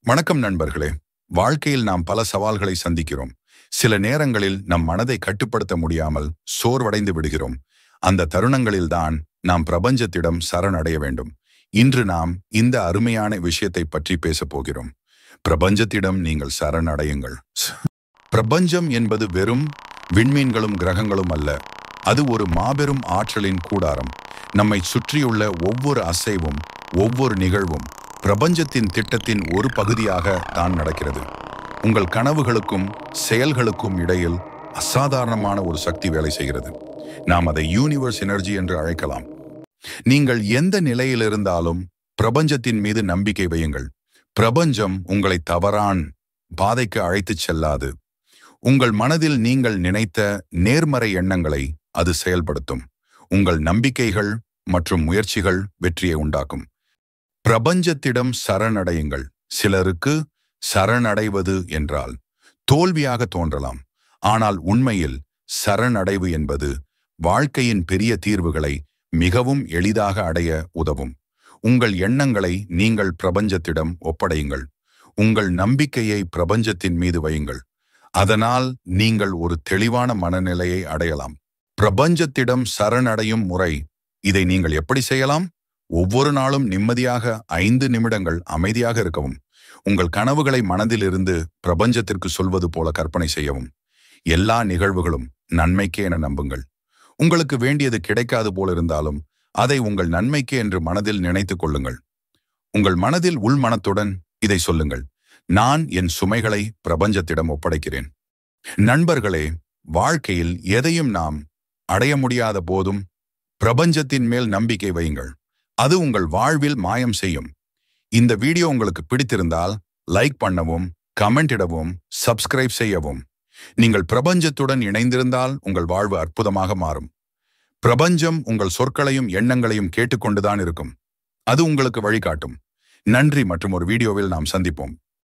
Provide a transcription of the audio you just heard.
வணக்கம் நண்பர்களே. வாழ்க்கையில் நாம் பல சவால்களை சந்திக்கிறோம். சில நேரங்களில் நம் மனதை கட்டுப்படுத்த முடியாமல் சோர்வடைந்து விடுகிறோம். அந்த தருணங்களில்தான் நாம் பிரபஞ்சத்திடம் சரணடைய வேண்டும். இன்று நாம் இந்த அருமையான விஷயத்தை பற்றி பேசப் போகிறோம். பிரபஞ்சத்திடம் நீங்கள் சரணடையுங்கள். பிரபஞ்சம் என்பது வெறும் விண்மீன்களும் கிரகங்களும் அல்ல. அது ஒரு மாபெரும் ஆற்றலின் கூடாரம். நம்மை சுற்றியுள்ள ஒவ்வொரு அசைவும், ஒவ்வொரு நிகழ்வும் பிரபஞ்சத்தின் திட்டத்தின் ஒரு பகுதியாக தான் நடக்கிறது. உங்கள் கனவுகளுக்கும் செயல்களுக்கும் இடையில் அசாதாரணமான ஒரு சக்தி வேலை செய்கிறது. நாம் அதை யூனிவர்ஸ் எனர்ஜி என்று அழைக்கலாம். நீங்கள் எந்த நிலையில் இருந்தாலும் பிரபஞ்சத்தின் மீது நம்பிக்கை வையுங்கள். பிரபஞ்சம் உங்களை தவறான பாதைக்கு அழைத்துச் செல்லாது. உங்கள் மனதில் நீங்கள் நினைத்த நேர்மறை எண்ணங்களை அது செயல்படுத்தும். உங்கள் நம்பிக்கைகள் மற்றும் முயற்சிகள் வெற்றியை உண்டாக்கும். பிரபஞ்சத்திடம் சரணடையுங்கள். சிலருக்கு சரணடைவது என்றால் தோல்வியாக தோன்றலாம். ஆனால் உண்மையில் சரணடைவு என்பது வாழ்க்கையின் பெரிய தீர்வுகளை மிகவும் எளிதாக அடைய உதவும். உங்கள் எண்ணங்களை நீங்கள் பிரபஞ்சத்திடம் ஒப்படையுங்கள். உங்கள் நம்பிக்கையை பிரபஞ்சத்தின் மீது வையுங்கள். அதனால் நீங்கள் ஒரு தெளிவான மனநிலையை அடையலாம். பிரபஞ்சத்திடம் சரணடையும் முறை. இதை நீங்கள் எப்படி செய்யலாம்? ஒவ்வொரு நாளும் நிம்மதியாக 5 நிமிடங்கள் அமைதியாக இருக்கவும். உங்கள் கனவுகளை மனதிலிருந்து பிரபஞ்சத்திற்கு சொல்வது போல கற்பனை செய்யவும். எல்லா நிகழ்வுகளும் நன்மைக்கே என நம்புங்கள். உங்களுக்கு வேண்டியது கிடைக்காது போல இருந்தாலும் அதை உங்கள் நன்மைக்கே என்று மனதில் நினைத்துக் கொள்ளுங்கள். உங்கள் மனதில் உள்மனத்துடன் இதை சொல்லுங்கள். நான் என் சுமைகளை பிரபஞ்சத்திடம் ஒப்படைக்கிறேன். நண்பர்களே, வாழ்க்கையில் எதையும் நாம் அடைய முடியாத போதும் பிரபஞ்சத்தின் மேல் நம்பிக்கை வையுங்கள். அது உங்கள் வாழ்வில் மாயம் செய்யும். இந்த வீடியோ உங்களுக்கு பிடித்திருந்தால் லைக் பண்ணவும், கமெண்ட் இடவும், சப்ஸ்கிரைப் செய்யவும். நீங்கள் பிரபஞ்சத்துடன் இணைந்திருந்தால் உங்கள் வாழ்வு அற்புதமாக மாறும். பிரபஞ்சம் உங்கள் சொற்களையும் எண்ணங்களையும் கேட்டுக்கொண்டுதான் இருக்கும். அது உங்களுக்கு வழிகாட்டும். நன்றி மற்றும் ஒரு வீடியோவில் நாம் சந்திப்போம்.